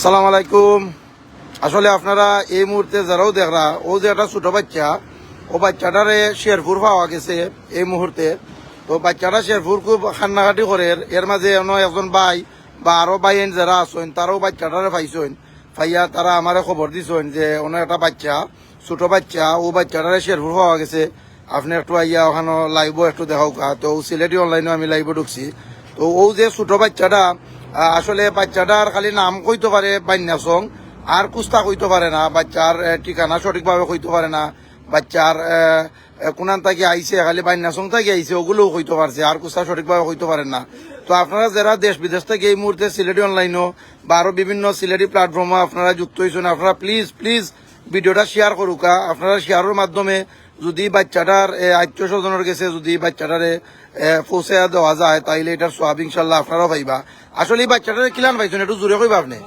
আসসালামু আলাইকুম। আসলে আপনারা এই মুহূর্তে যারাও দেখরা ও যে একটা ছোট বাচ্চা, ও বাচ্চাটারে শেরপুর পাওয়া গেছে এই মুহূর্তে। তো বাচ্চাটা শেরপুর খুব কান্নাকাটি করে, এর মাঝে একজন ভাই বা আরো ভাইয়েন যারা আছেন তারাও বাচ্চাটারে পাইছেন, পাইয়া তারা আমারে খবর দিছেন যে অন্য একটা বাচ্চা, ছোট বাচ্চা, ও বাচ্চাটারে শেরপুর পাওয়া গেছে। আপনি একটু আইয়া ওখানে লাইভও একটু দেখাও। তো সিলেটি অনলাইনে আমি লাইভে ঢুকছি। তো ও যে ছোট বাচ্চাটা, আসলে বাচ্চাটার খালি নাম কইতে পারে বান্যাসং, আর কুস্তা কইতে পারে না, বাচ্চার ঠিকানা সঠিকভাবে কইতে পারে না, বাচ্চার কোনান থেকে আইছে, খালি বান্যাসং থেকে আইছে ওগুলোও কইতে পারছে, আর কুস্তা সঠিকভাবে কইতে পারেন না। তো আপনারা যারা দেশ বিদেশ থেকে এই মুহূর্তে সিলেটি অনলাইনও বা আরো বিভিন্ন সিলেটি প্ল্যাটফর্মে আপনারা যুক্ত হয়েছেন, আপনারা প্লিজ প্লিজ ভিডিওটা শেয়ার করুকা। আপনারা শেয়ারের মাধ্যমে যদি বাচ্চাটার আত্মীয় স্বজনের গেছে, যদি বাচ্চাটারে পৌঁছে দেওয়া যায়, তাইলে এটার সওয়াব ইনশাল্লাহ আপনারাও পাইবা। আসলে এই বাচ্চাটারে কিলান পাইছেন একটু জোরে কইবা আপনি।